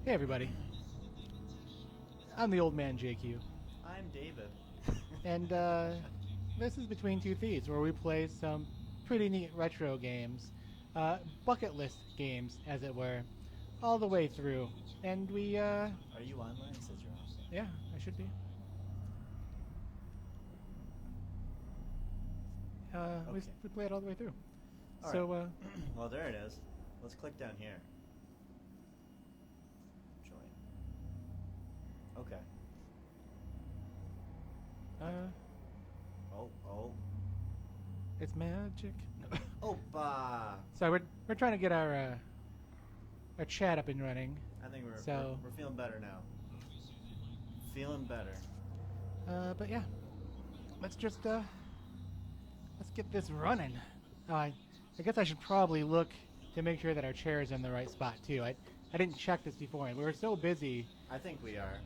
Hey everybody, I'm the OldManJQ, I'm David. and this is Between Two Thieves, where we play some pretty neat retro games, bucket list games, as it were, all the way through. And we, Are you online? It says you're on. yeah, I should be. We, Okay. we play it all the way through. All So, right. Well, there it is. Let's click down here. Join. Okay. Oh. it's magic. Opa! So we're trying to get our chat up and running. I think So- we're feeling better now. Feeling better. But yeah, let's just let's get this running. I guess I should probably look to make sure that our chair is in the right spot too. I didn't check this before, and we were so busy. I think we are.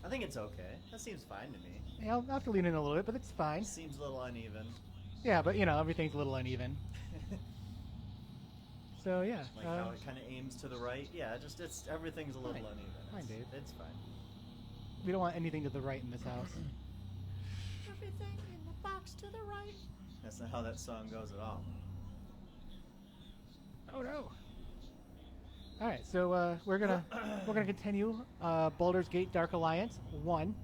I think it's okay. That seems fine to me. Yeah, I'll have to lean in a little bit, but it's fine. Seems a little uneven. Yeah, but you know everything's a little uneven. So yeah, Like how it kind of aims to the right. Yeah, it's everything's a little Fine. uneven. Fine, Dave. It's fine. we don't want anything to the right in this house. Everything in the box to the right. That's not how that song goes at all. Oh no! All right, so we're gonna continue Baldur's Gate: Dark Alliance 1,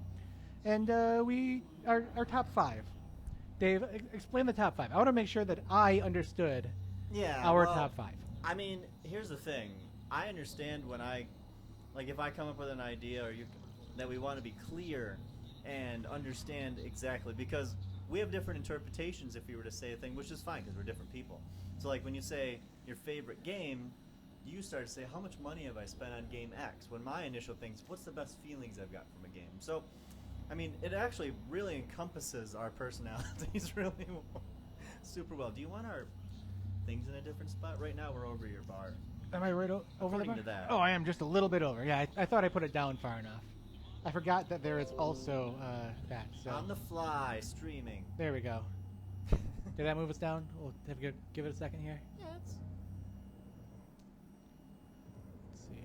and we our top 5. Dave, explain the top 5. I want to make sure that I understood Yeah. our well, top 5. I mean, here's the thing. I understand when if I come up with an idea that we want to be clear and understand exactly, because we have different interpretations if we were to say a thing, which is fine because we're different people. So like when you say your favorite game, you start to say, how much money have I spent on game X? When my initial thing's, what's the best feelings I've got from a game? So, I mean, it actually really encompasses our personalities really super well. Do you want our things in a different spot? Right now we're over your bar. Am I right over the According bar? to that. Oh, I am just a little bit over. Yeah, I thought I put it down far enough. I forgot that there is also that. So On the fly, streaming. there we go. Did that move us down? We'll have to give it a second here. Yeah, it's... Let's see.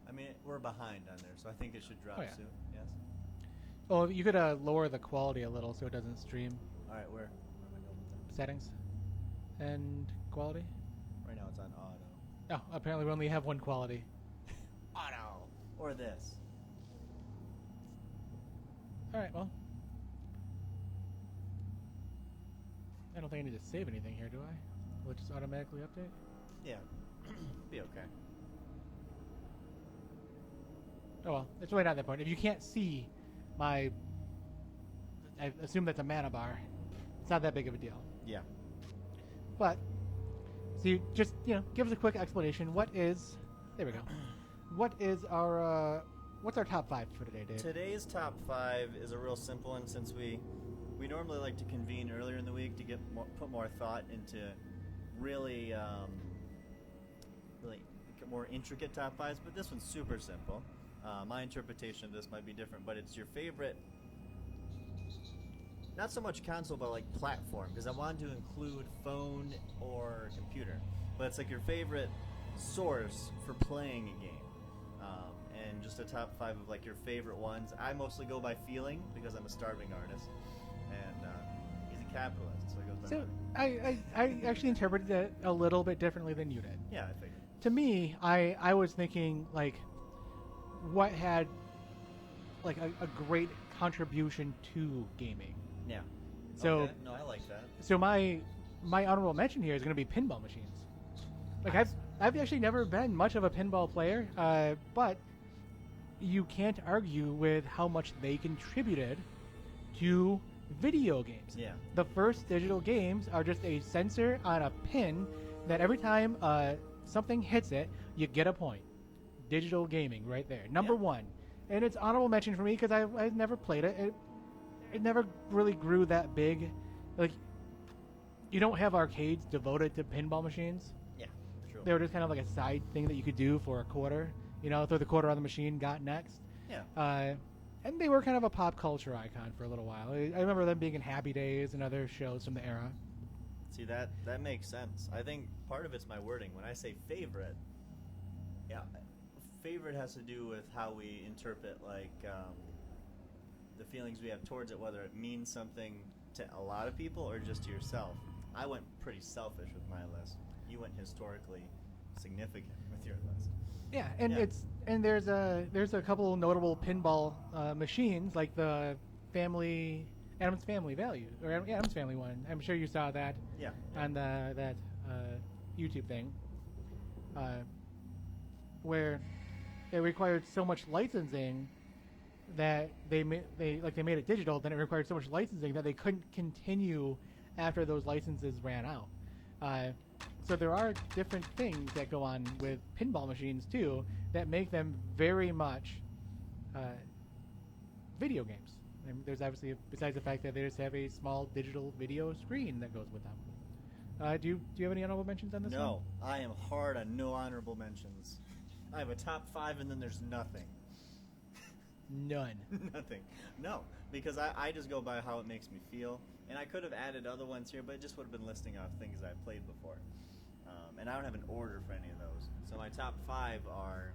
I mean, we're behind on there, so I think it should drop Oh, yeah. soon. Yes? Oh, you could lower the quality a little so it doesn't stream. All right, where am I going with that? Settings and quality. Right now it's on auto. Oh, apparently we only have one quality. Auto! Or this. All right, well. I don't think I need to save anything here, do I? Will it just automatically update? Yeah. Be okay. Oh well, it's really not that point. If you can't see my... I assume that's a mana bar. It's not that big of a deal. Yeah. But, so you just, give us a quick explanation. What is... There we go. What is our... what's our top 5 for today, Dave? Today's top 5 is a real simple one, since we normally like to convene earlier in the week to put more thought into really more intricate top 5s, but this one's super simple. My interpretation of this might be different, but it's your favorite, not so much console, but like platform, because I wanted to include phone or computer, but it's like your favorite source for playing a game. And just a top 5 of like your favorite ones. I mostly go by feeling because I'm a starving artist, and he's a capitalist, so he goes by So, money. I actually interpreted it a little bit differently than you did. Yeah, I figured. To me, I was thinking, like, what had, like, a great contribution to gaming. Yeah. So, Okay. No, I like that. so my honorable mention here is going to be pinball machines. Like, I've actually never been much of a pinball player, but you can't argue with how much they contributed to video games. Yeah. The first digital games are just a sensor on a pin that every time something hits it, you get a point. Digital gaming right there. Number Yeah. 1. And it's honorable mention for me because I never played it. It never really grew that big. Like, you don't have arcades devoted to pinball machines. Yeah. True. They were just kind of like a side thing that you could do for a quarter. Throw the quarter on the machine, got next. Yeah. And they were kind of a pop culture icon for a little while. I remember them being in Happy Days and other shows from the era. See, that makes sense. I think part of it's my wording. When I say favorite, Yeah, favorite has to do with how we interpret the feelings we have towards it, whether it means something to a lot of people or just to yourself. I went pretty selfish with my list. You went historically significant with your list. Yeah, and Yeah. there's a couple notable pinball machines like the Adam's Family Value or Adam's Family one. I'm sure you saw that Yeah. on that YouTube thing, where it required so much licensing that they made it digital. Then it required so much licensing that they couldn't continue after those licenses ran out. So there are different things that go on with pinball machines too that make them very much video games. And there's obviously, besides the fact that they just have a small digital video screen that goes with them. Do you have any honorable mentions on this one? No, I am hard on no honorable mentions. I have a top 5 and then there's nothing. None. Nothing. No, because I just go by how it makes me feel. And I could have added other ones here, but it just would have been listing off things I've played before. And I don't have an order for any of those. So my top 5 are...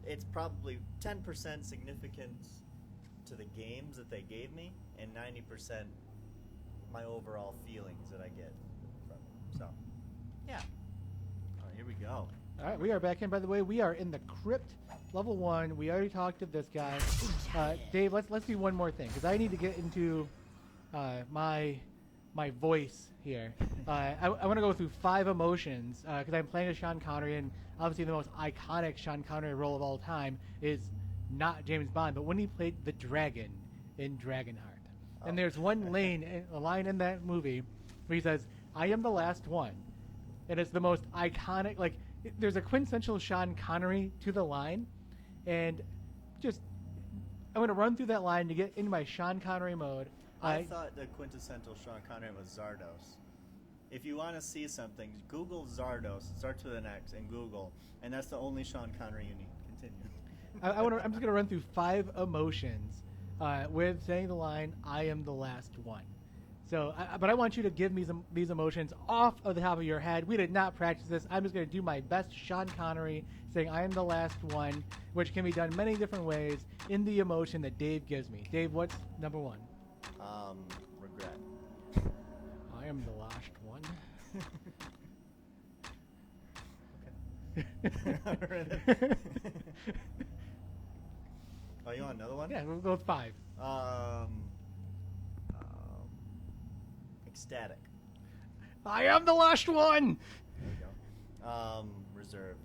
It's probably 10% significance to the games that they gave me, and 90% my overall feelings that I get from them. So, yeah. Oh, here we go. All right, we are back in. By the way, we are in the crypt, level 1. We already talked to this guy. Dave, let's do one more thing because I need to get into my voice here. I want to go through 5 emotions because I'm playing as Sean Connery, and obviously the most iconic Sean Connery role of all time is not James Bond, but when he played the dragon in Dragonheart. Oh. And there's one a line in that movie where he says, "I am the last one," and it's the most iconic. Like, there's a quintessential Sean Connery to the line, and just I'm going to run through that line to get into my Sean Connery mode. I thought the quintessential Sean Connery was Zardos. If you want to see something, Google Zardos, starts with an X, and Google, and that's the only Sean Connery you need. Continue. I'm just going to run through 5 emotions with saying the line, "I am the last one." So, but I want you to give me these emotions off of the top of your head. We did not practice this. I'm just going to do my best Sean Connery saying, "I am the last one," which can be done many different ways in the emotion that Dave gives me. Dave, what's number 1? Regret. I am the last one. Okay. Oh, you want another one? Yeah, we'll go with 5. Ecstatic. I am the last one. There we go. Reserved.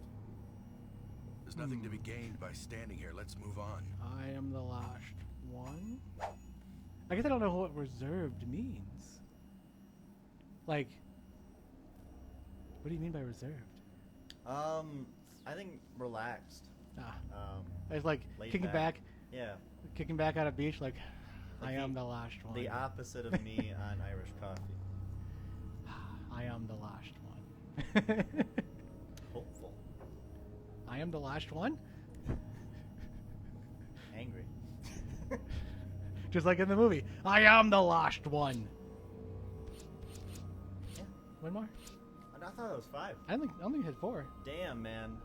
There's nothing to be gained by standing here. Let's move on. I am the last one. I guess I don't know what reserved means. Like, what do you mean by reserved? I think relaxed. It's like laid kicking back. back, Yeah. kicking back on a beach. Like, Like I am the last one. The opposite of me on Irish coffee. I am the last one. Hopeful. I am the last one. Angry. Just like in the movie. I am the last one. Yeah. One more? I thought it was 5. I only had 4. Damn, man.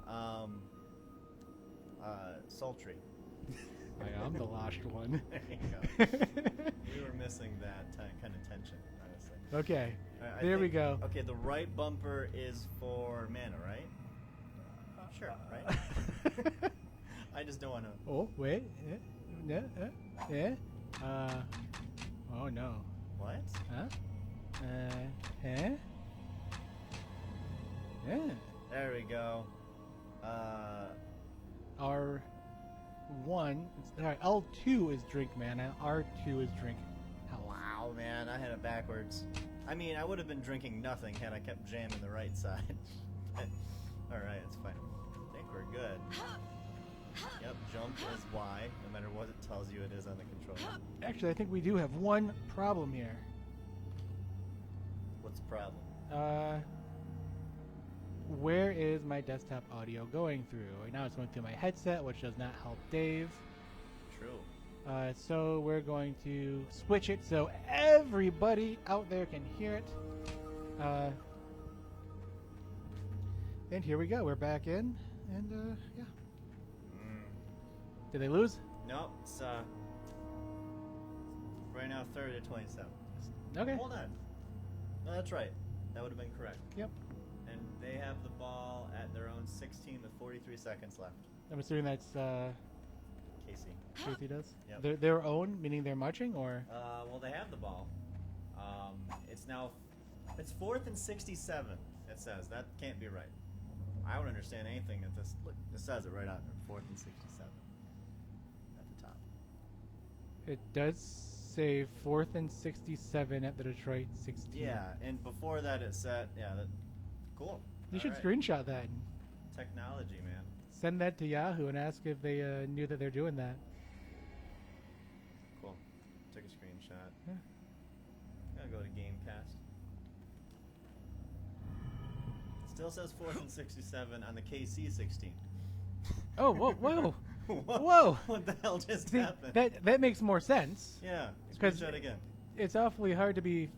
Sultry. I am the last one. There you go. We were missing that kind of tension, honestly. Okay. I There we think- go. Okay, the right bumper is for mana, right? Sure, right? I just don't want to. Oh, wait. Yeah. Yeah. Oh, no. What? Huh? Huh? Yeah. There we go. R1, sorry, L2 is drink mana, R2 is drink health. Wow, man, I had it backwards. I mean, I would have been drinking nothing had I kept jamming the right side. Alright, it's fine. I think we're good. Yep, jump is Y, no matter what it tells you it is on the controller. Actually, I think we do have one problem here. What's the problem? Where is my desktop audio going through? Right now it's going through my headset, which does not help Dave. True. So we're going to switch it so everybody out there can hear it. And here we go. We're back in. and yeah. Mm. Did they lose? Nope. It's right now 30 to 27. Okay. Hold on. No, that's right. That would have been correct. Yep. And they have the ball at their own 16 with 43 seconds left. I'm assuming that's Casey. Casey does. Yep. Their own, meaning they're marching, or Well, they have the ball. It's 4th and 67. It says that can't be right. I don't understand anything that this. Look, it says it right on there. 4th and 67 at the top. it does say 4th and 67 at the Detroit 16. Yeah, and before that it said, yeah, that. Cool. You All should right. screenshot that. And Technology, man. send that to Yahoo and ask if they knew that they're doing that. Cool. Took a screenshot. Yeah. Gotta go to Gamecast. Still says 4th and 67 on the KC 16. Oh, whoa, whoa, What? whoa! What the hell just See, happened? that makes more sense. Yeah, 'Cause screenshot again. It's awfully hard to be.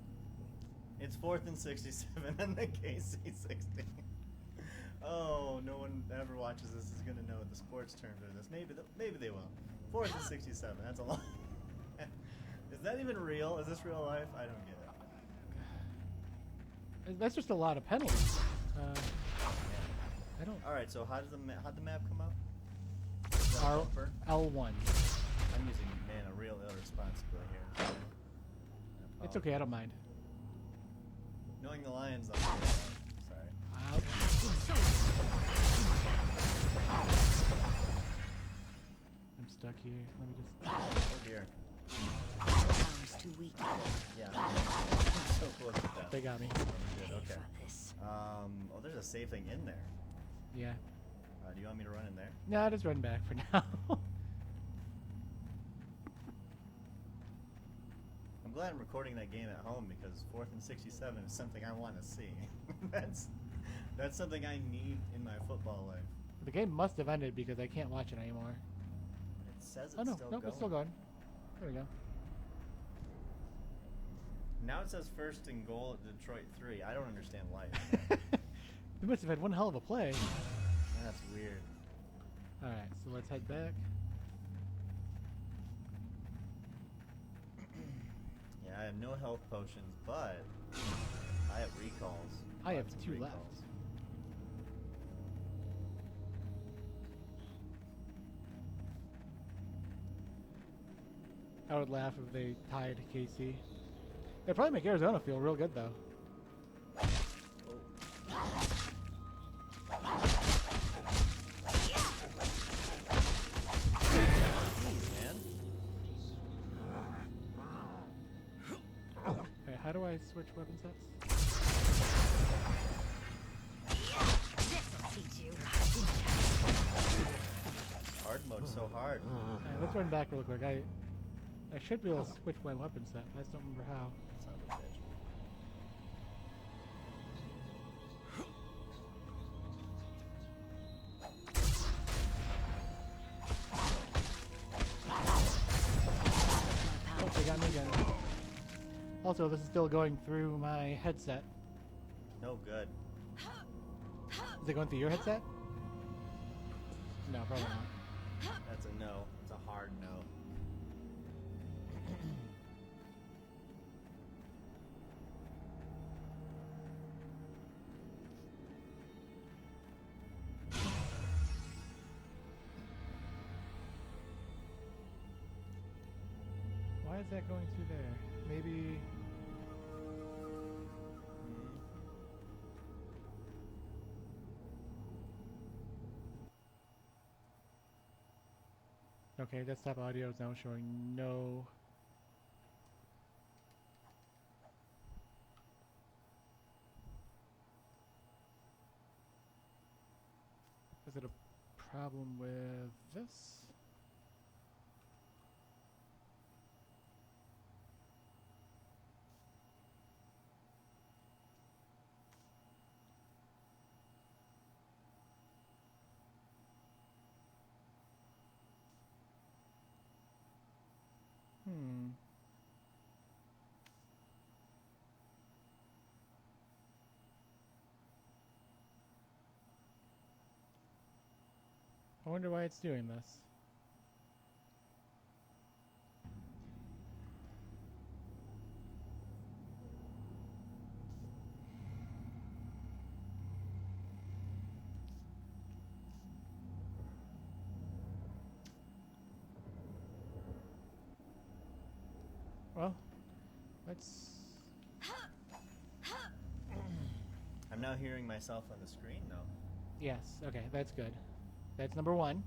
It's 4th and 67 on the KC 16. Oh, no one ever watches this is gonna know what the sports terms are. This maybe they will. 4th and 67. That's a lot. Is that even real? Is this real life? I don't get it. That's just a lot of penalties. I don't. All right. So how'd the map come up? R Bumper? L1. I'm using a real irresponsible here. It's okay. I don't mind. Knowing the Lions, I'm sorry. I'm stuck here. Let me just. Oh dear. Power's too weak. Yeah. I'm so close to that. They got me. Good. Okay. For this. Oh, there's a save thing in there. Yeah. Do you want me to run in there? No, I'll just run back for now. I'm glad I'm recording that game at home because 4th and 67 is something I want to see. that's something I need in my football life. The game must have ended because I can't watch it anymore. It says it's Oh no, still nope, going. it's still going. There we go. Now it says 1st and goal at Detroit 3. I don't understand life. We must have had one hell of a play. That's weird. All right, so let's head back. Yeah, I have no health potions, but I have recalls. I have Lots of 2 recalls. left. I would laugh if they tied KC. They'd probably make Arizona feel real good though. Jeez, man. Okay, how do I switch weapon sets? This'll teach you. Hard mode's so hard. Alright, let's run back real quick. I should be able to switch my weapon set. I just don't remember how. Son of a bitch. Oh, they got me again. Also, this is still going through my headset. No good. Is it going through your headset? No, probably not. That's a no. It's a hard no. Why is that going through there? Maybe. Okay, desktop audio is now showing no. Is it a problem with this? Hmm. I wonder why it's doing this. Well, let's... I'm now hearing myself on the screen, though. Yes, okay, that's good. That's number 1.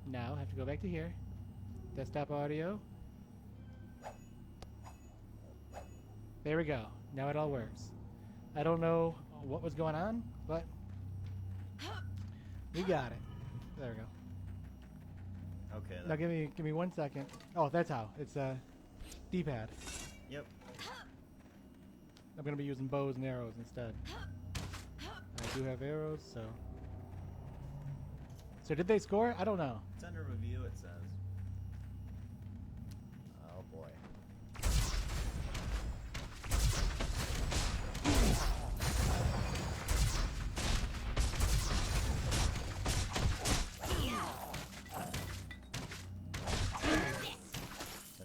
Now, I have to go back to here. Desktop audio. There we go. Now it all works. I don't know what was going on, but we got it. There we go. Okay. Now give me 1 second. Oh, that's how. It's D-pad. Yep. I'm gonna be using bows and arrows instead. I do have arrows, so. So did they score? I don't know. It's under review, it says. Oh boy.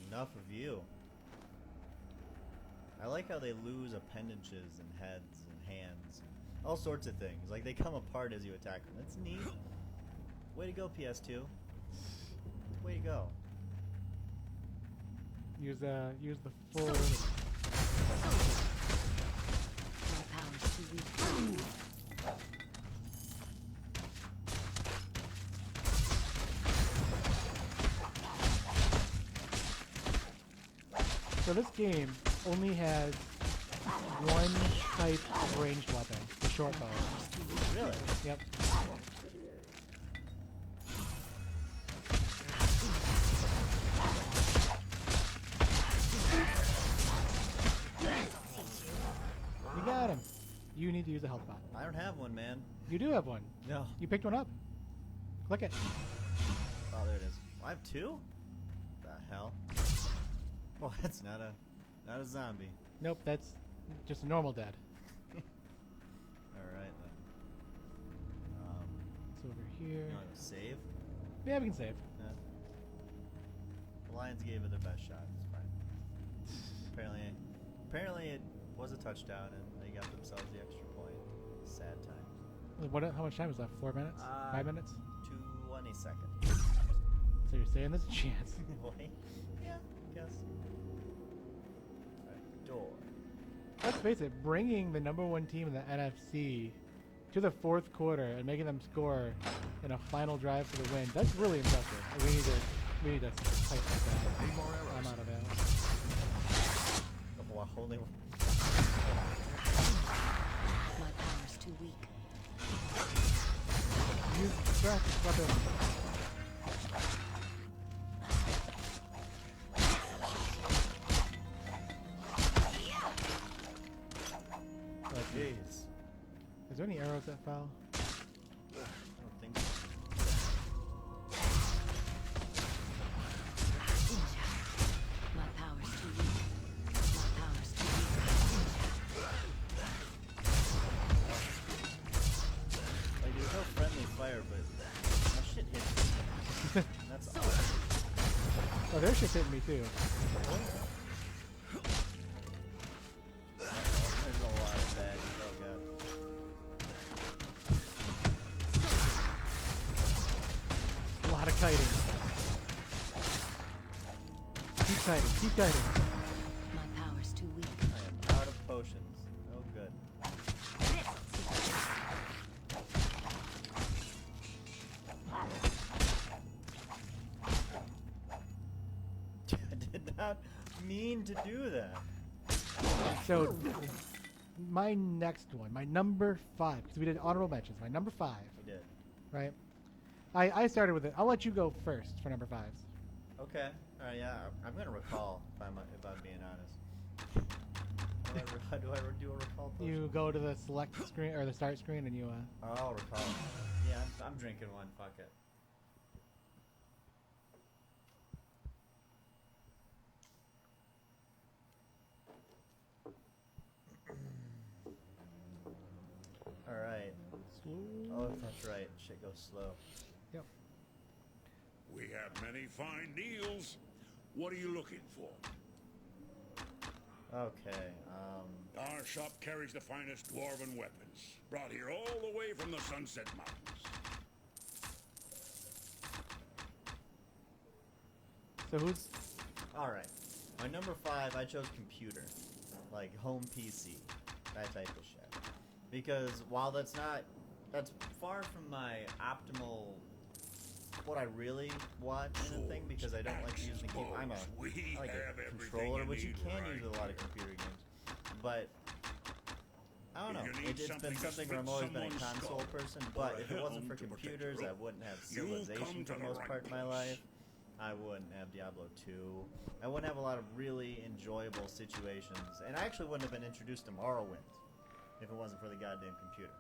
Enough of you. I like how they lose appendages and heads and hands and all sorts of things. Like they come apart as you attack them. That's neat. Way to go, PS2. Way to go. Use the full. My power's too weak. So this game only has one type of ranged weapon, the short bow. Really? Yep. You got him. You need to use a health bot. I don't have one, man. You do have one. No. You picked one up. Click it. Oh, there it is. I have 2? The hell? Well, that's not a zombie. Nope, that's just a normal dead. Alright then. It's over here. You want to save? Yeah, we can save. Yeah. The Lions gave it their best shot. It's fine. Apparently it was a touchdown and they got themselves the extra point. Sad times. What? How much time is left? 4 minutes? 5 minutes? 20 seconds. So you're saying there's a chance? Wait. Yeah, I guess. Alright, door. Let's face it, bringing the #1 team in the NFC to the 4th quarter and making them score in a final drive for the win, that's really impressive. We need to fight like that. Need more arrows. I'm out of ammo. Oh, wow, only one. My power's too weak. Use distract weapon. Jeez. Is there any arrows that fell? I don't think so. My power's too weak. My power's too weak. Like, there's no friendly fire, but my shit hits me. That's awesome. Oh, their shit's hitting me too. There's a lot of bad. Oh god. A lot of kiting. Keep kiting, keep kiting. My power's too weak. I am out of potions. Oh good. I did not mean to do that. So, my next one, my number 5, because we did honorable mentions, my number 5, We did. right? I started with it. I'll let you go first for number 5s. Okay. Alright, yeah. I'm gonna recall if I'm being honest. How do I do a recall potion? You go to the select screen, or the start screen, and you, Oh, recall. Yeah, I'm drinking one. Fuck it. Alright. Oh, that's right. Shit goes slow. Yep. We have many fine deals. What are you looking for? Okay. Our shop carries the finest dwarven weapons, brought here all the way from the Sunset Mountains. So who's? All right. My number 5, I chose computer, like home PC, that type of shit. Because while that's far from my optimal, what I really want in a thing, because I don't like using the keyboard. I like a controller, which you can use with a lot of computer games. But I don't know. It's been something where I've always been a console person. But if it wasn't for computers, I wouldn't have Civilization for the most part of my life. I wouldn't have Diablo 2. I wouldn't have a lot of really enjoyable situations. And I actually wouldn't have been introduced to Morrowind if it wasn't for the goddamn computer.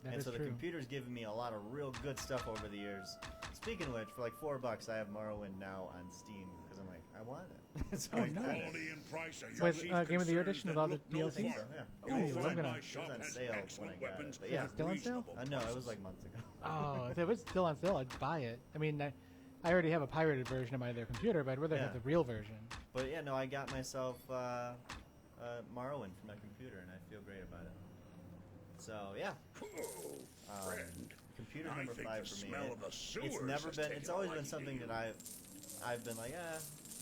That is so the true. computer's given me a lot of real good stuff over the years. Speaking of which, for like $4, I have Morrowind now on Steam because I'm like, I want it. So Oh, I got nice. it. Quality and price are your With chief Game of the Year concerns edition with that all the look no DLCs? I think so, further. yeah. You'll Ooh, find I'm gonna- my It shop was on has sale when I excellent got it, weapons but yeah. at Is it still on sale? reasonable No, it was prices. like months ago. Oh, if it was still on sale, I'd buy it. I mean, I already have a pirated version of my other computer, but I'd rather have Yeah. the real version. But yeah, no, I got myself Morrowind for my computer, and I feel great about it. So yeah, Oh, friend. computer I number think 5 the for me. smell of the It's sewers never has been. taken It's a always been liking something to that you. I've been like, I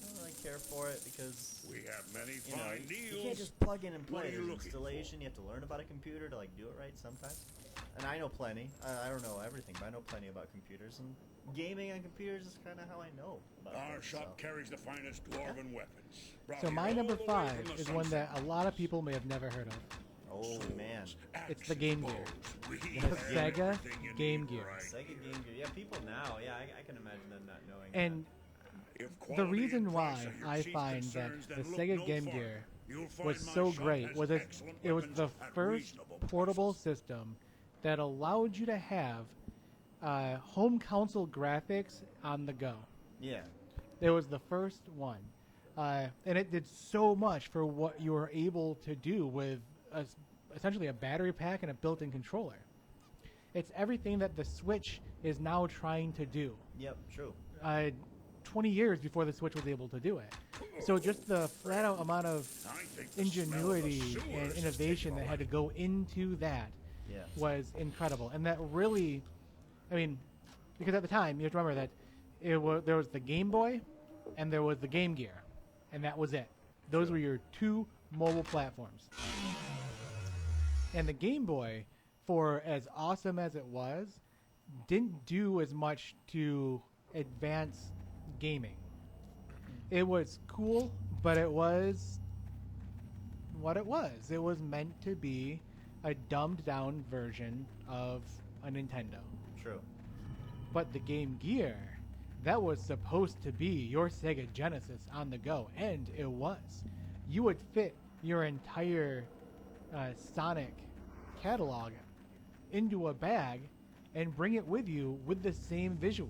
don't really care for it because We have many you know fine you deals. can't just plug in and What play. are you There's looking installation. You have to learn about a computer to like do it right sometimes. And I know plenty. I don't know everything, but I know plenty about computers. And gaming on computers is kind of how I know about Our things, shop so. carries the finest dwarven weapons. brought So here my all number the way 5 from the is one that Sunset a lot of people may have never heard of. Oh man, It's the Game Gear. We The have Sega everything you Game need Gear. right Sega Game Gear. Yeah, people now. Yeah, I can imagine them not knowing. And If the quality reason and why price are your I chief find that concerns, the then look Sega no Game farther. Gear You'll find was my so shop great has was excellent it was weapons the at first reasonable portable prices. system that allowed you to have home console graphics on the go. Yeah. It was the first one, and it did so much for what you were able to do with essentially a battery pack and a built-in controller. It's everything that the Switch is now trying to do. Yep. True. 20 years before the Switch was able to do it. So just the flat-out amount of I think the smell of the ingenuity sewers and has innovation taken that a had to liking. go into that Yeah. was incredible. And that really, I mean, because at the time, you have to remember that there was the Game Boy and there was the Game Gear, and that was it. Those were your two mobile platforms. And the Game Boy, for as awesome as it was, didn't do as much to advance gaming. It was cool, but it was what it was. It was meant to be a dumbed down version of a Nintendo. True. But the Game Gear, that was supposed to be your Sega Genesis on the go, and it was. You would fit your entire Sonic catalog into a bag and bring it with you with the same visuals.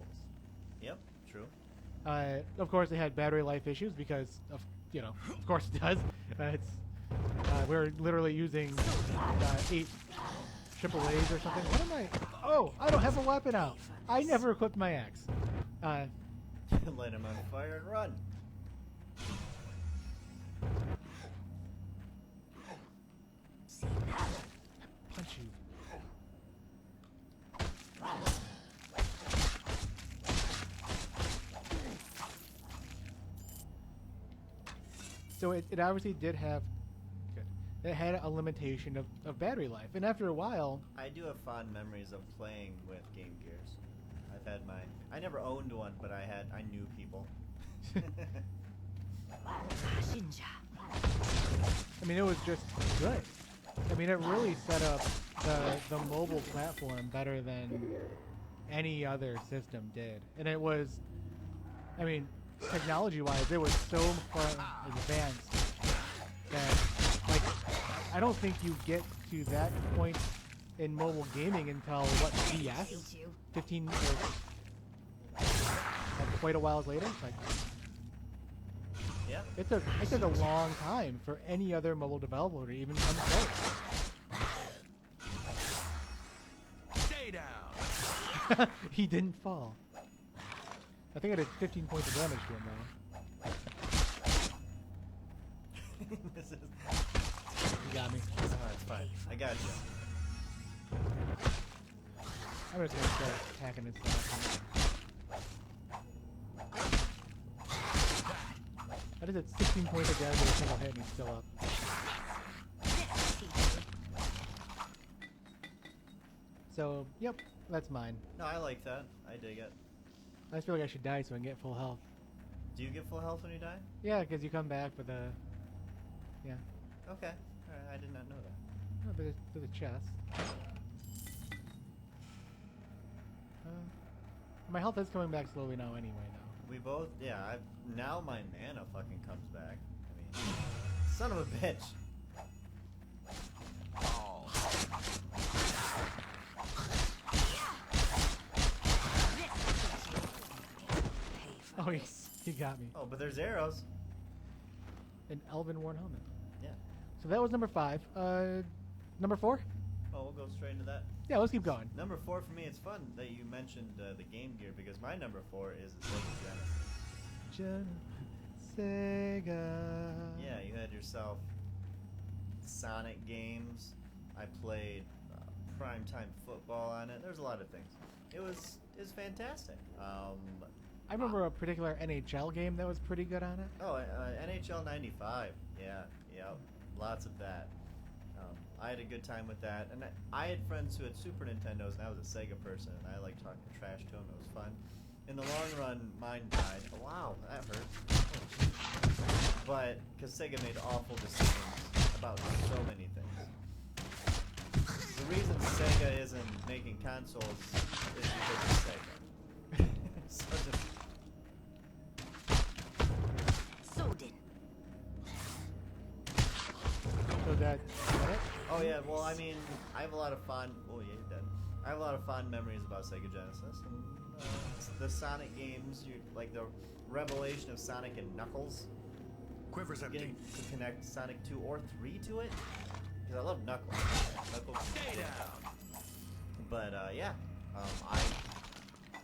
Yep. True. Of course, it had battery life issues because, of course it does. We're literally using 8 AAAs or something. What am I? Oh, I don't have a weapon out. I never equipped my axe. Light him on fire and run. Punch you. So it obviously did have. It had a limitation of battery life, and after a while, I do have fond memories of playing with Game Gears. I've had my. I never owned one, but I knew people. I mean, it was just good. I mean, it really set up the mobile platform better than any other system did. And it was, I mean, technology-wise, it was so far advanced that, like, I don't think you get to that point in mobile gaming until, what, DS? 15 or like, quite a while later? Like, Yeah. it took a long time for any other mobile developer to even come close. Stay down. He didn't fall. I think I did 15 points of damage to him though. This is. You got me. Oh, it's fine. I got you. I'm just gonna start attacking his stuff. I just did 16 points of damage with a single hit and he's still up. So, yep, that's mine. No, I like that. I dig it. I just feel like I should die so I can get full health. Do you get full health when you die? Yeah, because you come back with a... Yeah. Okay. Alright, I did not know that. Oh, but it's to the chest. My health is coming back slowly now anyway, though. We both, yeah, now my mana fucking comes back. I mean, son of a bitch. Oh, he got me. Oh, but there's arrows. An elven worn helmet. Yeah. So that was number 5. Number 4? Oh, we'll go straight into that. Yeah, let's keep going. Number 4 for me, it's fun that you mentioned the Game Gear because my number 4 is the Sega Genesis. Sega. Yeah, you had yourself Sonic games. I played primetime football on it. There's a lot of things. It was fantastic. I remember a particular NHL game that was pretty good on it. Oh, NHL '95. Yeah, yep. Lots of that. I had a good time with that, and I had friends who had Super Nintendos, and I was a Sega person, and I liked talking trash to them. It was fun. In the long run, mine died. Oh, wow, that hurt. But because Sega made awful decisions about so many things. The reason Sega isn't making consoles is because of Sega. Such a Soden. So that it? Oh yeah, well I mean, I have a lot of fond. Oh yeah, you're dead. I have a lot of fond memories about Sega Genesis and the Sonic games. Like the revelation of Sonic and Knuckles. Quiver's empty. Getting to connect Sonic 2 or 3 to it, because I love Knuckles. Knuckles. Stay down. But yeah,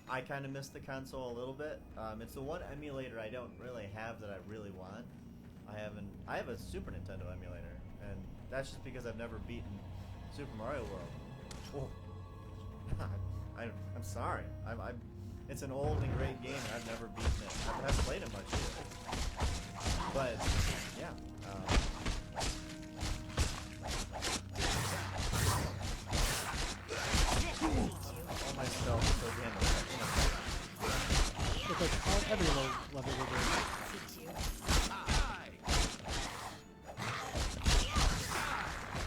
I kind of miss the console a little bit. It's the one emulator I don't really have that I really want. I have a Super Nintendo emulator, and that's just because I've never beaten Super Mario World. Oh. I'm sorry. It's an old and great game, and I've never beaten it. I haven't played it much either. But yeah. All my spells are so damn effective. It's like all, every level will do.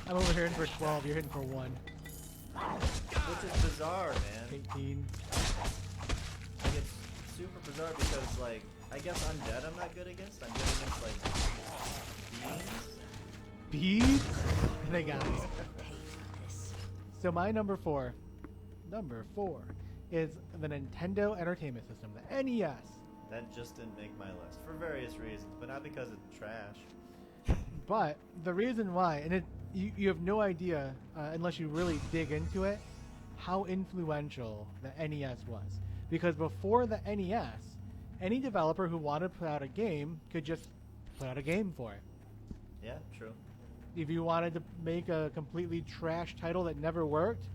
I'm over here hitting for 12, you're hitting for 1. Which is bizarre, man. 18. Like, it's super bizarre because, like, I guess undead I'm not good against. I'm good against, like, beings. Bees? They got me. So my number 4 is the Nintendo Entertainment System, the NES. That just didn't make my list for various reasons, but not because it's trash. But the reason why, and you have no idea, unless you really dig into it, how influential the NES was. Because before the NES, any developer who wanted to put out a game could just put out a game for it. Yeah, true. If you wanted to make a completely trash title that never worked,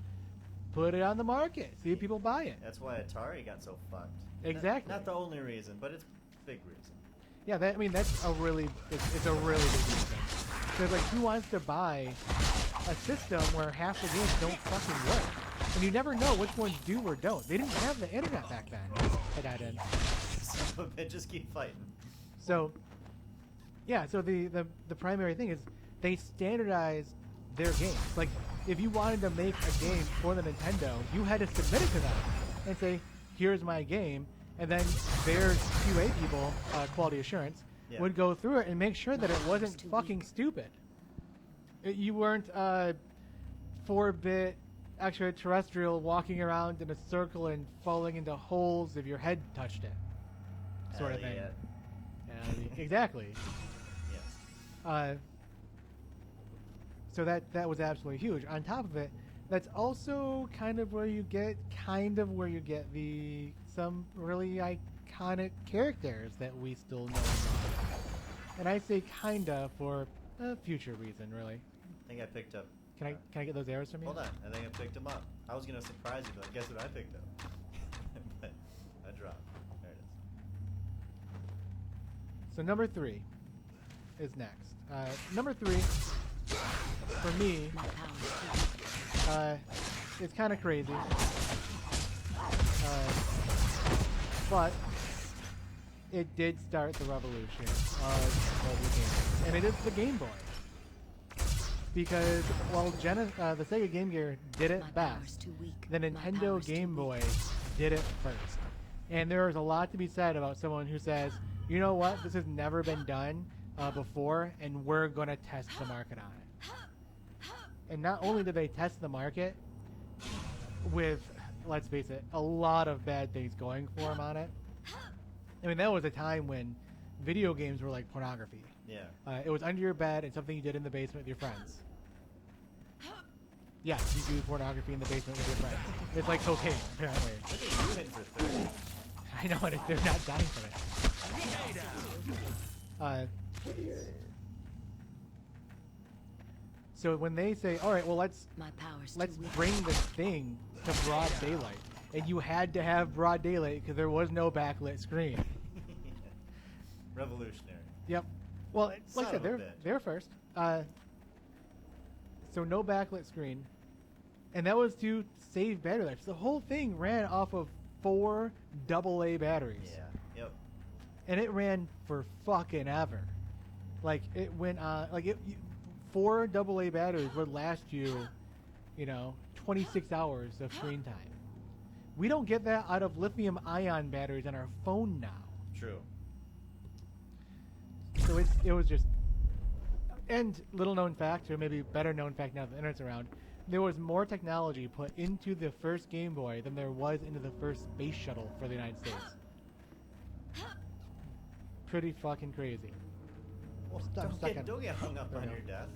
put it on the market. See if people buy it. That's why Atari got so fucked. Exactly. Not the only reason, but it's a big reason. Yeah, that's a really, it's a really big reason. Because like, who wants to buy a system where half the games don't fucking work? And you never know which ones do or don't. They didn't have the internet back then. At that end. Son of a bitch, just keep fighting. So, yeah. So the primary thing is they standardized their games. Like, if you wanted to make a game for the Nintendo, you had to submit it to them and say, "Here's my game," and then their QA people, quality assurance, Yeah. would go through it and make sure that it wasn't fucking stupid. You weren't 4-bit extraterrestrial walking around in a circle and falling into holes if your head touched it, sort of Hell thing. yeah. Exactly. Yes. So that was absolutely huge. On top of it, that's also kind of where you get some really iconic characters that we still know and love. And I say kinda for a future reason, really. I think I picked up. Can I get those arrows from you? Hold on, I think I picked them up. I was gonna surprise you, but guess what I picked up? But I dropped. There it is. So number 3 is next. Number 3, for me, My power is too weak. it's kind of crazy. But it did start the revolution of mobile gaming. And it is the Game Boy. Because while the Sega Game Gear did it My best, power's too weak. the My Nintendo power's too Game weak. Boy did it first. And there is a lot to be said about someone who says, you know what, this has never been done before, and we're going to test the market on it. And not only did they test the market with, let's face it, a lot of bad things going for them on it. I mean, that was a time when video games were like pornography. Yeah. It was under your bed and something you did in the basement with your friends. Yes, you do pornography in the basement with your friends. It's like cocaine, apparently. Look at you hitting for 30. I know, and they're not dying from it. So when they say, all right, well, let's My power's let's too weak. bring this thing to broad daylight, and you had to have broad daylight because there was no backlit screen. Revolutionary. Yep. Well, like I Son said, of a they're bitch. they're first. So no backlit screen, and that was to save battery life. So the whole thing ran off of 4 AA batteries. Yeah. Yep. And it ran for fucking ever. Like it went on, like 4 AA batteries would last you, 26 hours of screen time. We don't get that out of lithium ion batteries on our phone now. True. So it was just, and little known fact, or maybe better known fact now that the internet's around, there was more technology put into the first Game Boy than there was into the first space shuttle for the United States. Pretty fucking crazy. Well, I'm stuck on- don't get hung up I on know. your death.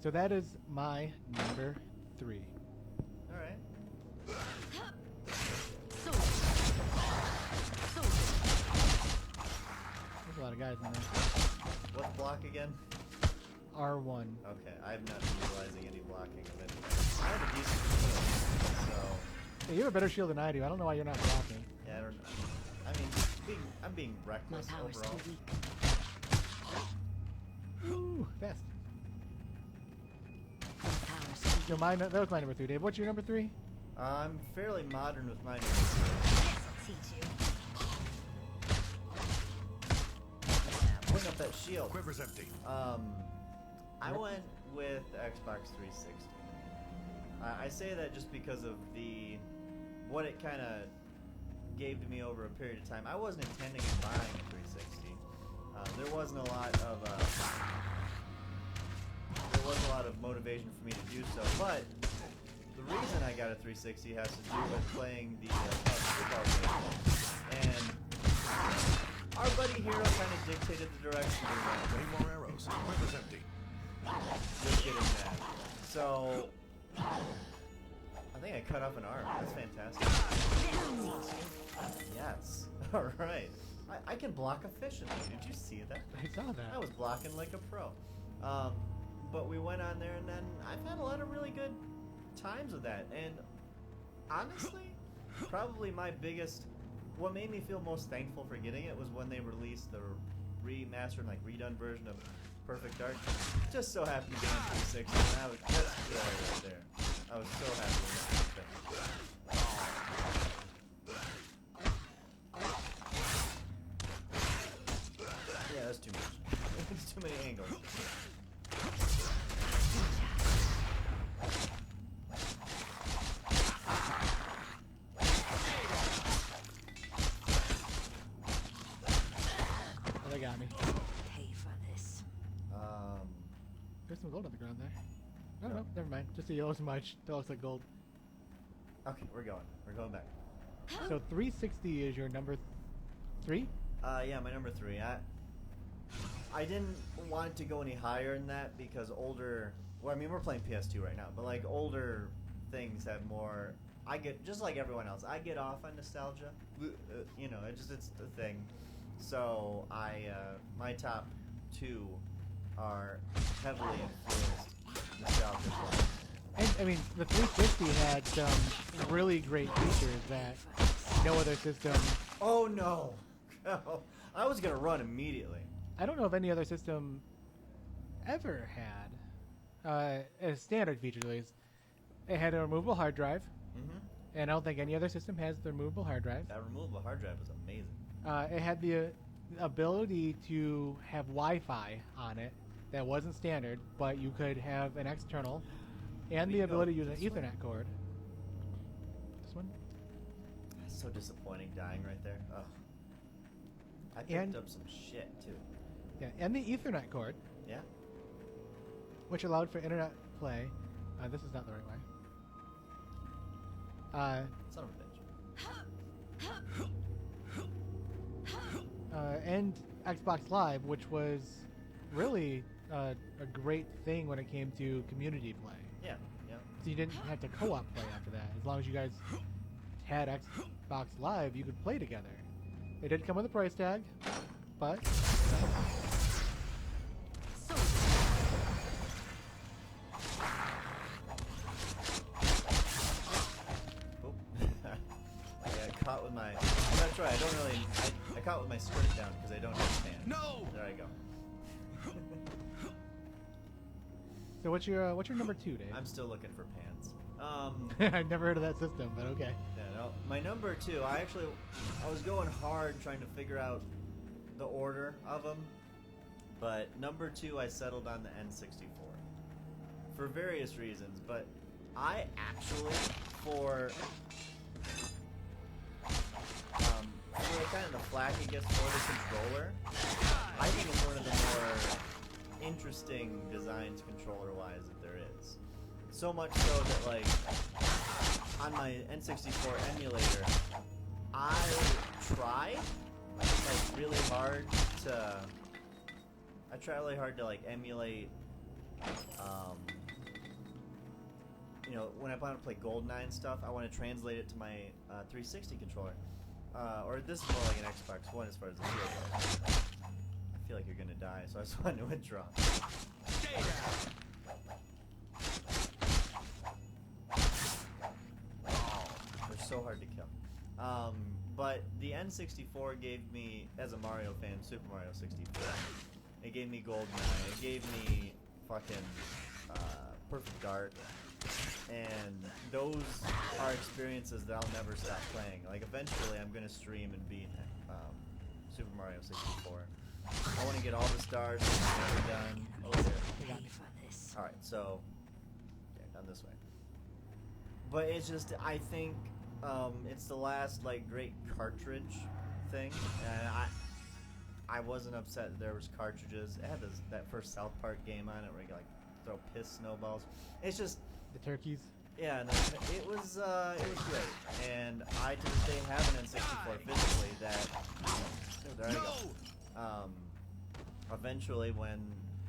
So that is my number 3. All right. Soldier. Soldier. There's a lot of guys in there. What block again? R1. Okay, I'm not utilizing any blocking of anything. I have a decent shield, so Hey, you have a better shield than I do. I don't know why you're not blocking. yeah, I don't know. I mean, I'm being My reckless power's overall. too weak. Ooh, fast. My power's too So that was my number 3, Dave. What's your number 3? I'm fairly modern with my teach you. Bring up that shield. Quiver's empty. I went with Xbox 360. I say that just because of what it kind of gave to me over a period of time. I wasn't intending on buying a 360. There wasn't a lot of motivation for me to do so. But the reason I got a 360 has to do with playing the football game. And our buddy Hero kind of dictated the direction we went. Any more arrows? Quiver's empty. Just getting that. So, I think I cut off an arm. That's fantastic. Yes. All right. I can block efficiently. Did you see that? I saw that. I was blocking like a pro. But we went on there, and then I've had a lot of really good times with that. And honestly, probably what made me feel most thankful for getting it was when they released the remastered, like redone version of Perfect Dark. Just so happy to be on 360, and that's joy right there. I was so happy with that. Yeah, that's too much. It's too many angles. Oh, they got me. Pay for this. There's some gold on the ground there. No, never mind. Just a yellow smudge. That looks like gold. Okay, we're going. We're going back. So 360 is your number 3? Yeah, my number 3. I didn't want to go any higher than that because older. Well, I mean, we're playing PS2 right now, but like older things have more I get, just like everyone else, I get off on nostalgia. You know, it's the thing. So my top two are heavily influenced nostalgia. And I mean, the 360 had some really great features that no other system. Oh no! I was gonna run immediately. I don't know if any other system ever had a standard feature. At least it had a removable hard drive, and I don't think any other system has the removable hard drive. That removable hard drive was amazing. It had the ability to have Wi-Fi on it that wasn't standard, but you could have an external, and the ability to use an Ethernet cord. This one. That's so disappointing dying right there. Ugh. I picked up some shit too. Yeah, and the Ethernet cord, Yeah. which allowed for internet play. This is not the right way. Son of a bitch. And Xbox Live, which was really a great thing when it came to community play. Yeah. Yeah. So you didn't have to co-op play after that. As long as you guys had Xbox Live, you could play together. It did come with a price tag, but Oop. I got caught with my. That's right. I don't really. I caught with my skirt down because I don't have pants. No! There I go. so what's your number two, Dave? I'm still looking for pants. I've never heard of that system, but okay. Yeah, no. My number two. I was going hard trying to figure out the order of them, but number two I settled on the N64 for various reasons. But I actually for kind of the flack it gets for the controller, I think it's one of the more interesting designs controller-wise that there is. So much so that, like, on my N64 emulator, I tried, like, really hard to... I try really hard to, like, emulate, you know, when I want to play GoldenEye and stuff, I want to translate it to my 360 controller. Or this is more like an Xbox One as far as the feel goes. I feel like you're gonna die, so I just wanted to withdraw. They're so hard to kill. But the N64 gave me, as a Mario fan, Super Mario 64. It gave me GoldenEye. It gave me fucking Perfect Dark. And those are experiences that I'll never stop playing. Like, eventually I'm going to stream and beat Super Mario 64. I want to get all the stars I've never done. Oh, there. Pay for this. Alright, so... Okay, done this way. But it's just, I think it's the last, like, great cartridge thing. And I wasn't upset that there was cartridges. It had that first South Park game on it where you could, like, throw piss snowballs. It's just... The turkeys. Yeah, no, it was great, and I to this day have an N64 physically that. Oh, there I go. Eventually, when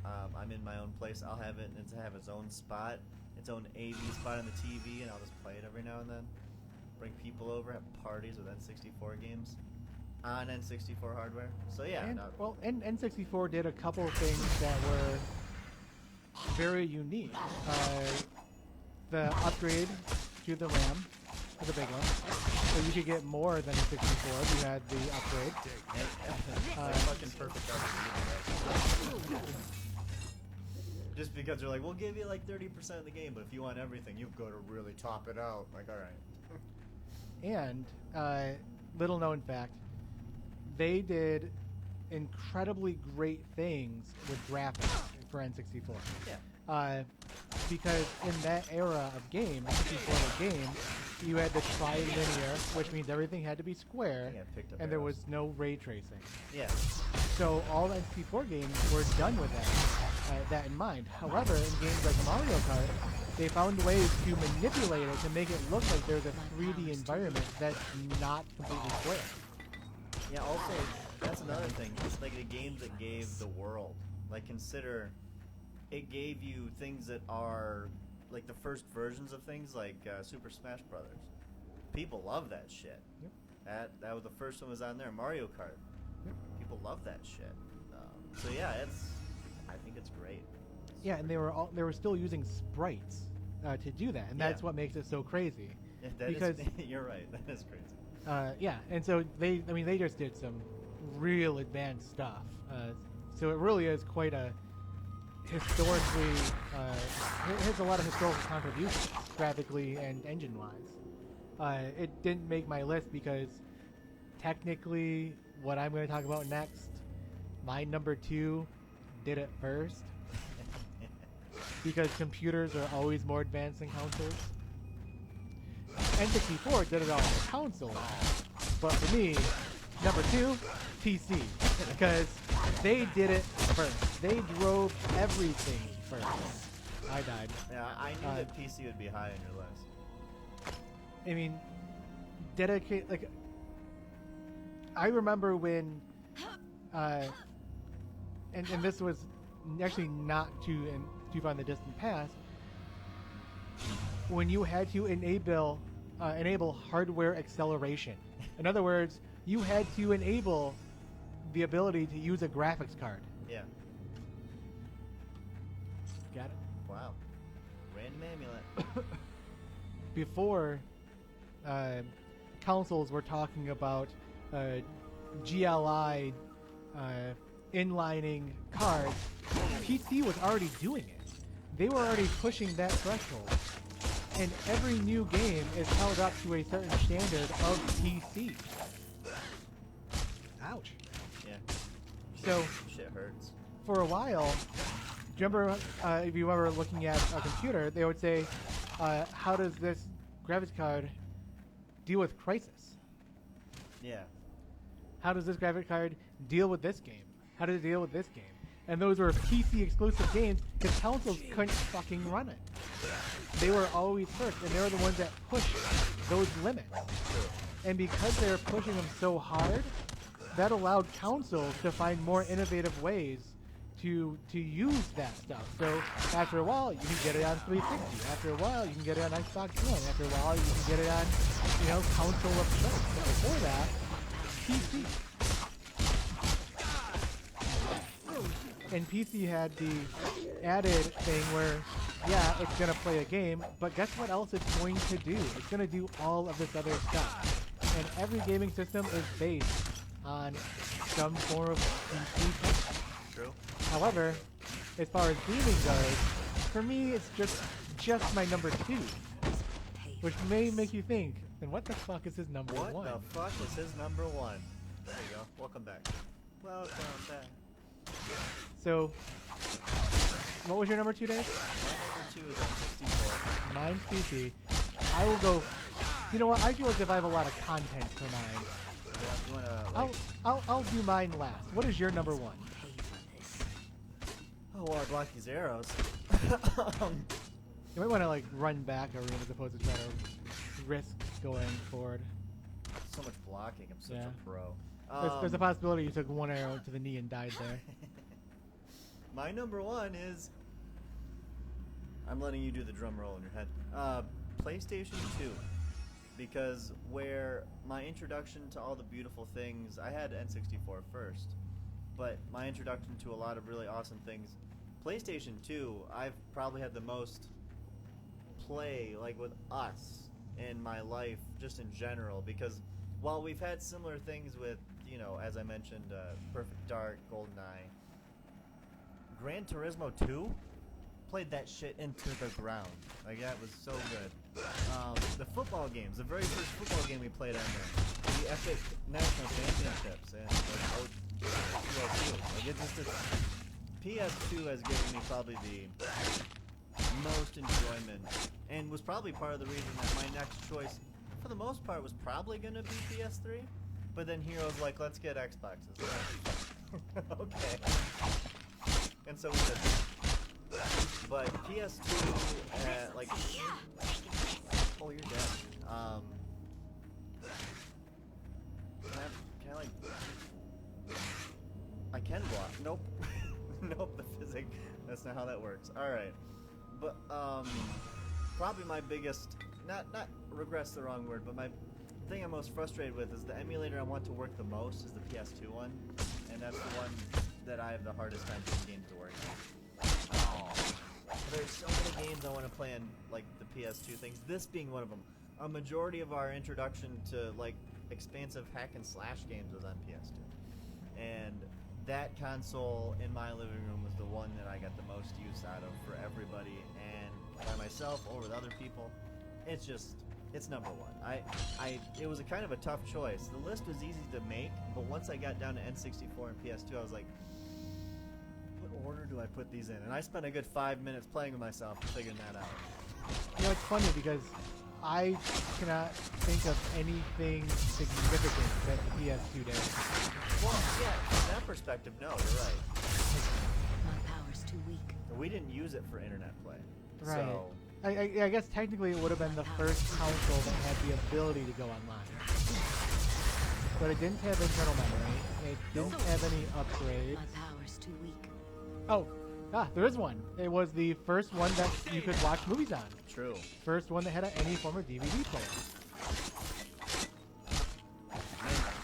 I'm in my own place, I'll have it have its own spot, its own AV spot on the TV, and I'll just play it every now and then. Bring people over, have parties with N64 games on N64 hardware. So yeah, And, well, N64 did a couple of things that were very unique. The upgrade to the RAM for the big one, so you could get more than a 64 if you had the upgrade. Like fucking perfect upgrade. Just because they're like, we'll give you like 30% of the game, but if you want everything, you've got to really top it out. Like, all right. And little known fact, they did incredibly great things with graphics for N64. Yeah. Because in that era of game, N64 game, you had the tri-linear, which means everything had to be square, I picked up and there arrows. was no ray tracing. Yeah. So all N64 games were done with that in mind. However, in games like Mario Kart, they found ways to manipulate it to make it look like there's a 3D environment that's not completely square. Yeah, also, that's another thing. It's like the games that gave the world. Like, consider, it gave you things that are, like, the first versions of things, like Super Smash Brothers. people love that shit. Yep. That was the first one was on there, Mario Kart. Yep. People love that shit. So yeah, I think it's great. Yeah, and they were still using sprites to do that, and that's Yeah. what makes it so crazy. Yeah, that is- Because you're right. That is crazy. yeah, and so they just did some real advanced stuff. So it really is quite a historically, it has a lot of historical contributions, graphically and engine-wise. It didn't make my list because technically what I'm going to talk about next, my number 2 did it first. Because computers are always more advanced than consoles. N64 did it all on the console. But for me, number 2, PC. Because they did it first. They drove everything first. I died. Yeah, I knew that PC would be high on your list. I mean, dedicate, like, I remember when, and this was actually not too far in the distant past, when you had to enable hardware acceleration. In other words, you had to enable the ability to use a graphics card. Yeah. Got it? Wow. Random amulet. Before, consoles were talking about GLI inlining cards, PC was already doing it. They were already pushing that threshold. And every new game is held up to a certain standard of PC. Ouch. Yeah. So, Shit hurts. for a while, do you remember, if you ever looking at a computer, they would say, how does this graphics card deal with Crysis? Yeah. How does this graphics card deal with this game? How does it deal with this game? And those were PC exclusive games because consoles couldn't fucking run it. They were always first, and they were the ones that pushed those limits. And because they were pushing them so hard, that allowed consoles to find more innovative ways to use that stuff. So after a while, you can get it on 360. After a while, you can get it on Xbox One. After a while, you can get it on, console of choice. But before that, PC. And PC had the added thing where, yeah, it's going to play a game, but guess what else it's going to do? It's going to do all of this other stuff. And every gaming system is based on some form of PC. True. However, as far as gaming goes, for me, it's just my number 2, which may make you think, then what the fuck is his number 1? What the fuck is his number 1? There you go. Welcome back. Welcome back. So, what was your number 2, Dave? My number 2 is on 64. Mine's PC. I will go. You know what? I feel as if I have a lot of content for mine. You wanna, I'll do mine last. What is your number 1? oh, well, I block these arrows. You might want to run back a room as opposed to try to risk going forward. So much blocking. I'm such Yeah. a pro. There's a possibility you took one arrow to the knee and died there. My number 1 is... I'm letting you do the drum roll in your head. PlayStation 2. Because where my introduction to all the beautiful things... I had N64 first. But my introduction to a lot of really awesome things... PlayStation 2, I've probably had the most play, with us in my life, just in general. Because while we've had similar things with, as I mentioned, Perfect Dark, GoldenEye... Gran Turismo 2 played that shit into the ground. That was so good. The football games, the very first football game we played on there, the epic national championships, and PS2 has given me probably the most enjoyment, and was probably part of the reason that my next choice, for the most part, was probably going to be PS3. But then Heroes let's get Xboxes. Okay. And so we did. But PS2, oh, you're dead. I can block. Nope. Nope, the physics. That's not how that works. Alright. But, probably my biggest not regress the wrong word, but my thing I'm most frustrated with is the emulator I want to work the most is the PS2 one, and that's the one that I have the hardest time getting games to work on. There's so many games I want to play on like the PS2 things. This being one of them. A majority of our introduction to like expansive hack and slash games was on PS2, and that console in my living room was the one that I got the most use out of for everybody, and by myself or with other people. It's number one. It was a kind of a tough choice. The list was easy to make, but once I got down to N64 and PS2, I was like, what order do I put these in? And I spent a good 5 minutes playing with myself and figuring that out. You know, it's funny because I cannot think of anything significant that the PS2 did. Well, yeah, from that perspective, no, you're right. My power's too weak. We didn't use it for internet play. Right. So, I guess technically it would have been the first console that had the ability to go online. But it didn't have internal memory. It didn't have any upgrades. My power's too weak. Oh, there is one. It was the first one that you could watch movies on. true. First one that had any form of DVD player.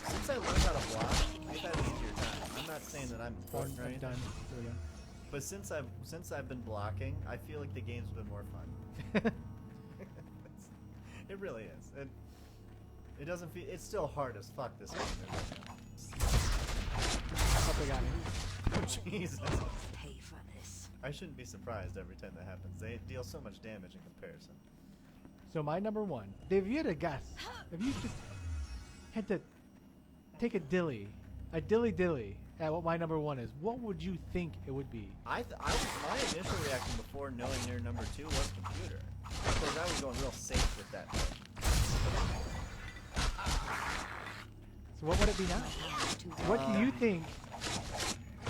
Since I learned how to block, I've had an easier time. I'm not saying that I'm important or I'm anything, done. There we go. but since I've been blocking, I feel like the game's been more fun. It really is. It doesn't feel. It's still hard as fuck. This game. Oh, they got me. Oh, Jesus. Pay for this. I shouldn't be surprised every time that happens. They deal so much damage in comparison. So my number one. Dave, if you had to guess, if you just had to take a dilly at what my number one is, what would you think it would be? My initial reaction before knowing your number two was computer. Because I was going real safe with that. So what would it be now? What do you think,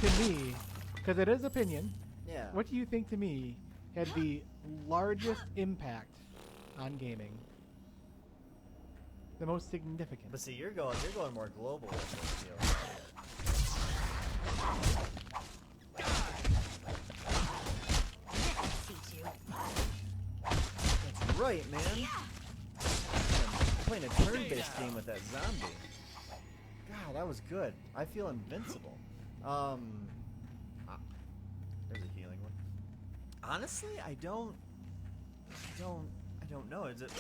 to me, because it is opinion, Yeah. what do you think to me had the largest impact on gaming? The most significant? But see, you're going more global with this deal. Teach you. That's right, man. I'm playing a turn-based game with that zombie. God, that was good. I feel invincible. There's a healing one. Honestly, I don't know. Is it?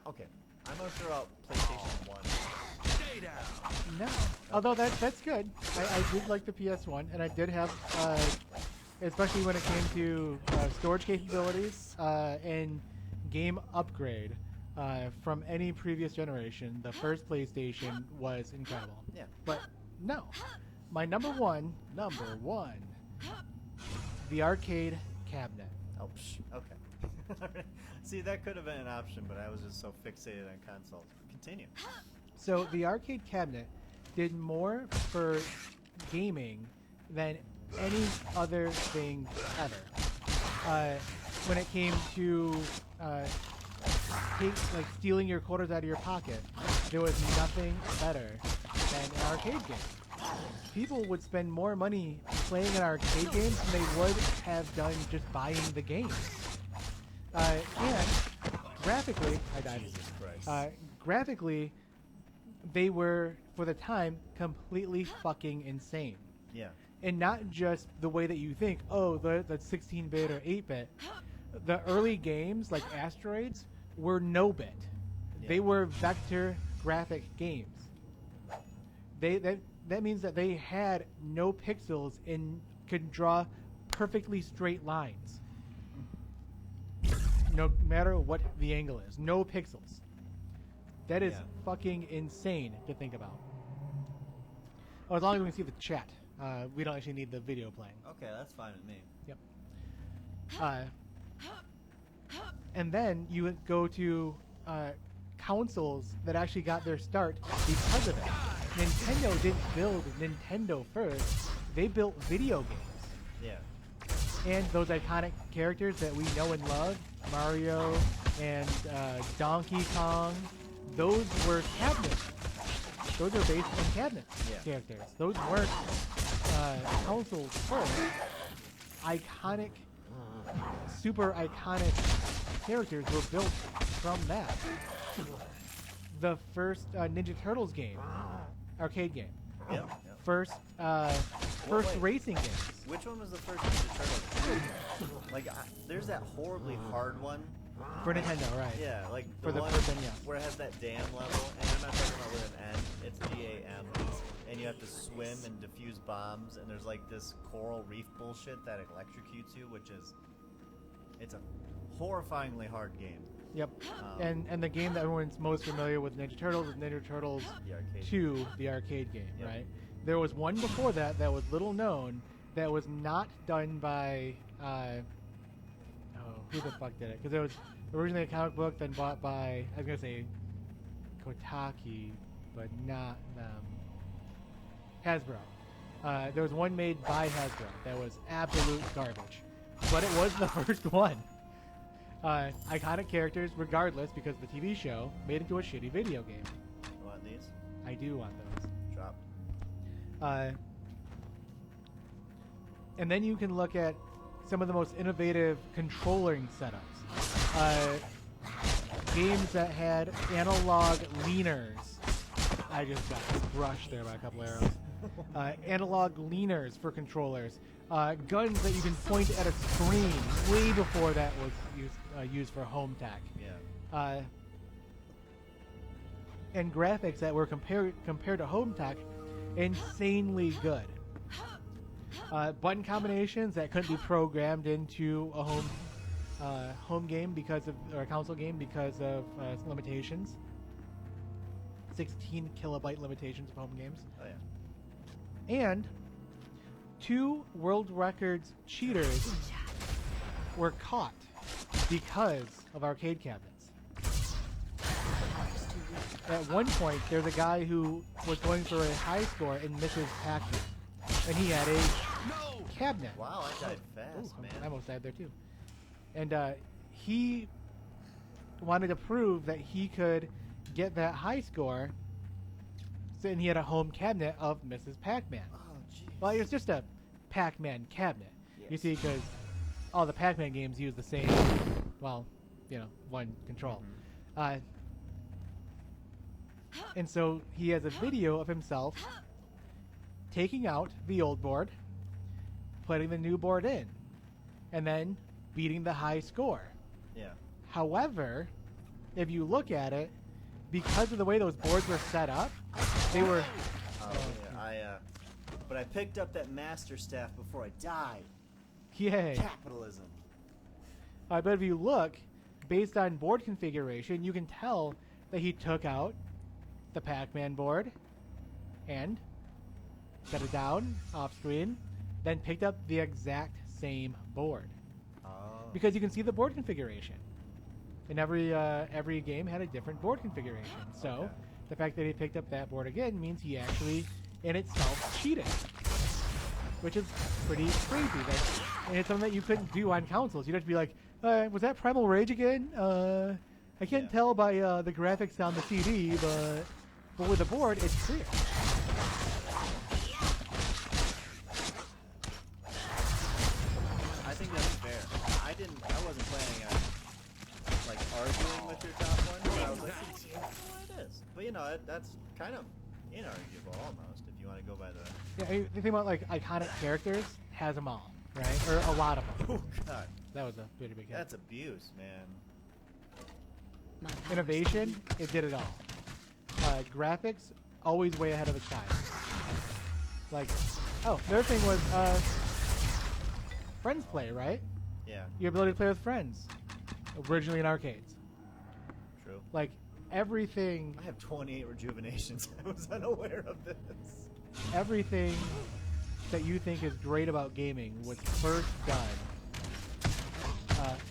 Okay, I'm gonna throw out PlayStation 1. Stay down. No. Although that's good. I did like the PS1, and I did have, especially when it came to storage capabilities and game upgrade from any previous generation. The first PlayStation was incredible. Yeah. But no, my number one, the arcade cabinet. Oh, okay. See, that could have been an option, but I was just so fixated on consoles. Continue. So the arcade cabinet did more for gaming than any other thing ever. When it came to stealing your quarters out of your pocket, there was nothing better than an arcade game. People would spend more money playing an arcade game than they would have done just buying the game. And graphically, I died. Jesus Christ. Graphically, they were, for the time, completely fucking insane. Yeah. And not just the way that you think, oh, that's 16-bit or 8-bit. The early games, like Asteroids, were no-bit. Yeah. They were vector graphic games. That means that they had no pixels and could draw perfectly straight lines. No matter what the angle is. No pixels. That is Yeah. fucking insane to think about. Oh, as long as we can see the chat. We don't actually need the video playing. Okay, that's fine with me. Yep. And then you would go to consoles that actually got their start because of it. Nintendo didn't build Nintendo first. They built video games. Yeah. And those iconic characters that we know and love, Mario and Donkey Kong, those were cabinets. Those are based on cabinet characters. Those weren't consoles first. Iconic, super iconic characters were built from that. The first Ninja Turtles game, arcade game. Yep. First wait. racing games. Which one was the first Ninja Turtles? Like, there's that horribly hard one. For Nintendo, right. Yeah, like For the one first one, yeah. where it has that dam level, and I'm not talking about with an N, it's D-A-M, and you have to swim and defuse bombs, and there's like this coral reef bullshit that electrocutes you, it's a horrifyingly hard game. Yep. And the game that everyone's most familiar with Ninja Turtles is Ninja Turtles The arcade 2, the arcade game, Yep. right? There was one before that that was little known that was not done by who the fuck did it? Because it was originally a comic book, then bought by, I was going to say Kotaku, but not them. Hasbro. There was one made by Hasbro that was absolute garbage. But it was the first one. Iconic characters, regardless, because the TV show made into a shitty video game. You want these? I do want those. Drop. And then you can look at some of the most innovative controlling setups. Games that had analog leaners. I just got crushed there by a couple arrows. Analog leaners for controllers. Guns that you can point at a screen way before that was used for home tech. Yeah. And graphics that were compared to home tech, insanely good. Button combinations that couldn't be programmed into a home game or a console game because of limitations. 16 kilobyte limitations of home games. Oh yeah. And 2 world records cheaters were caught because of arcade cabinets. At one point, there's a guy who was going for a high score in Mrs. Pac-Man, and he had a cabinet. Wow, I died fast, Ooh, man. I almost died there too. And he wanted to prove that he could get that high score, and he had a home cabinet of Mrs. Pac-Man. Oh, jeez. Well, it was just a Pac-Man cabinet. You Yes. see, because all the Pac-Man games use the same, well, one control. And so he has a video of himself taking out the old board, putting the new board in, and then beating the high score. Yeah. However, if you look at it, because of the way those boards were set up, they were... Oh, yeah. But I picked up that master staff before I died. Yay. Capitalism. But if you look, based on board configuration, you can tell that he took out the Pac-Man board and set it down off screen, then picked up the exact same board. Oh. Because you can see the board configuration. And every game had a different board configuration. So Okay. the fact that he picked up that board again means he actually, in itself, cheated. Which is pretty crazy. And it's something that you couldn't do on consoles. You'd have to be like, was that Primal Rage again? I can't tell by the graphics on the CD, but with the board, it's clear. I think that's fair. I wasn't planning on like arguing with your top one. But I was like, well, it is. But that's kind of inarguable almost if you want to go by the. Yeah, the thing about like iconic characters has them all, right? Or a lot of them. Oh God, That was a pretty big hit. that's abuse, man. My powers Innovation, it did it all. Graphics, always way ahead of its time. Like, the other thing was friends play, right? Yeah, Your ability to play with friends. Originally in arcades. true. Like, everything I have 28 rejuvenations. I was unaware of this. everything that you think is great about gaming was first done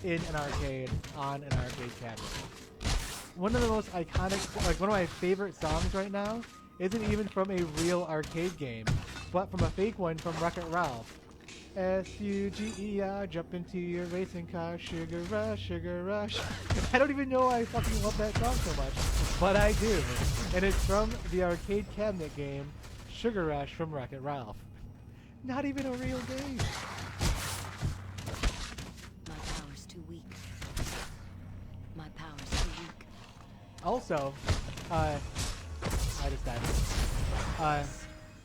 in an arcade, on an arcade cabinet. One of the most iconic, like one of my favorite songs right now, isn't even from a real arcade game, but from a fake one from Wreck-It Ralph. S-U-G-E-R, jump into your racing car, sugar rush, sugar rush. I don't even know why I fucking love that song so much, but I do. And it's from the arcade cabinet game, Sugar Rush from Wreck-It Ralph. Not even a real game. My power's too weak. My power's too weak. Also, I just died.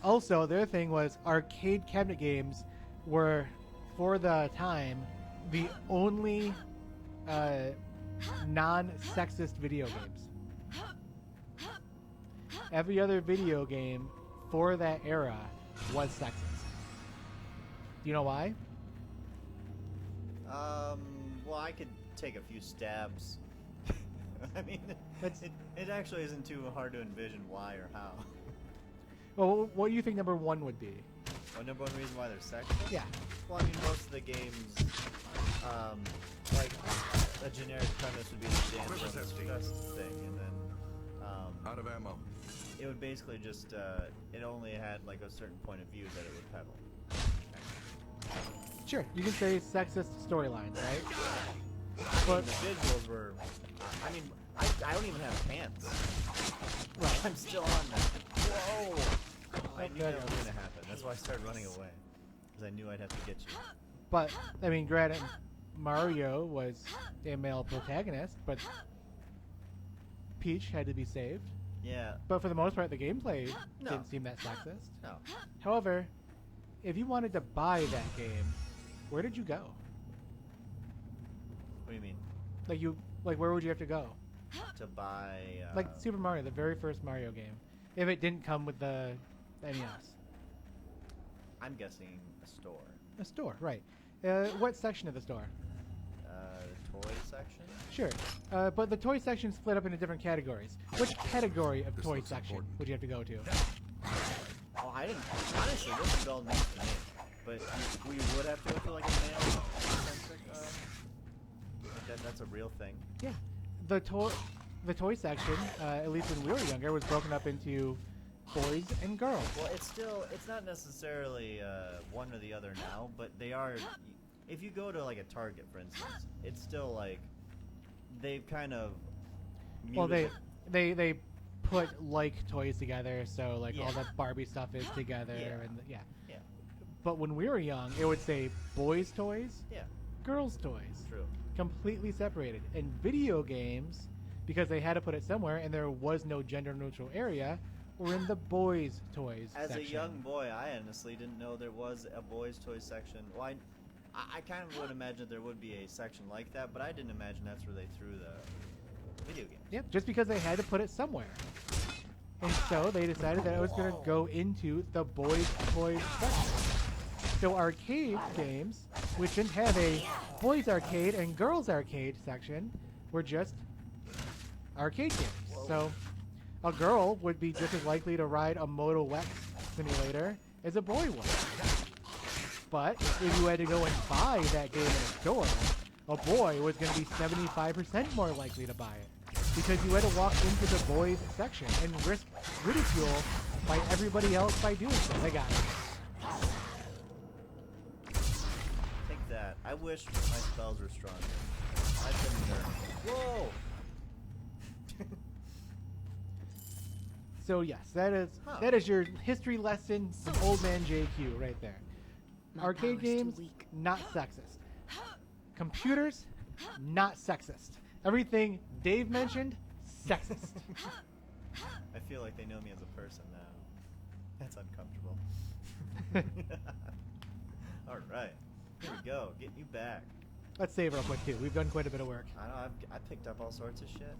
Also, their thing was arcade cabinet games were, for the time, the only non-sexist video games. Every other video game for that era was sexist. Do you know why? Well, I could take a few stabs. I mean, it actually isn't too hard to envision why or how. Well, what do you think number one would be? Well, number one reason why they're sexist? Yeah. Well, I mean, most of the games, like, a generic premise would be the dance Quiver's empty. thing, and then, Out of ammo. it would basically just, it only had, like, a certain point of view that it would peddle. Sure, you can say sexist storylines, right? But But the visuals were, I mean, I don't even have pants. right. I'm still on that. Whoa! I knew Okay. that was going to happen. That's why I started running away. Because I knew I'd have to get you. But I mean, granted, Mario was a male protagonist, but Peach had to be saved. Yeah. But for the most part, the gameplay No. didn't seem that sexist. No. However, if you wanted to buy that game, where did you go? What do you mean? Like where would you have to go? To buy... Like Super Mario, the very first Mario game, if it didn't come with the NES. I'm guessing a store. A store, right? What section of the store? The toy section? Sure, but the toy section split up into different categories. Which category of This toy looks section important. would you have to go to? Oh, I didn't... Honestly, this is all news to me. But we would have to go to, like, a male-centric... like that's a real thing. Yeah, the toy section, at least when we were younger, was broken up into boys and girls. Well, it's not necessarily one or the other now, but they are. If you go to like a Target, for instance, it's still like they've kind of. Well, muted they put like toys together, so like all Yeah. the Barbie stuff is together, Yeah. and yeah. Yeah. But when we were young, it would say boys' toys, Yeah, girls' toys, true. completely separated. And video games, because they had to put it somewhere, and there was no gender-neutral area, were in the boys' toys As section. a young boy, I honestly didn't know there was a boys' toy section. Well, I kind of would imagine there would be a section like that, but I didn't imagine that's where they threw the video games. Yep, just because they had to put it somewhere. And so they decided that it was going to go into the boys' toys section. So arcade games, which didn't have a boys' arcade and girls' arcade section, were just arcade games. So a girl would be just as likely to ride a Moto X simulator as a boy would. But if you had to go and buy that game in a store, a boy was going to be 75% more likely to buy it. Because you had to walk into the boys section and risk ridicule by everybody else by doing so. They got it. Take that. I wish my spells were stronger. I've been nerfed. Whoa! So yes, that is your history lesson from OldManJQ right there. My Arcade power's too games, weak. not sexist. Computers, not sexist. Everything Dave mentioned, sexist. I feel like they know me as a person now. That's uncomfortable. Alright. Here we go. Getting you back. Let's save real quick too. We've done quite a bit of work. I know, I picked up all sorts of shit.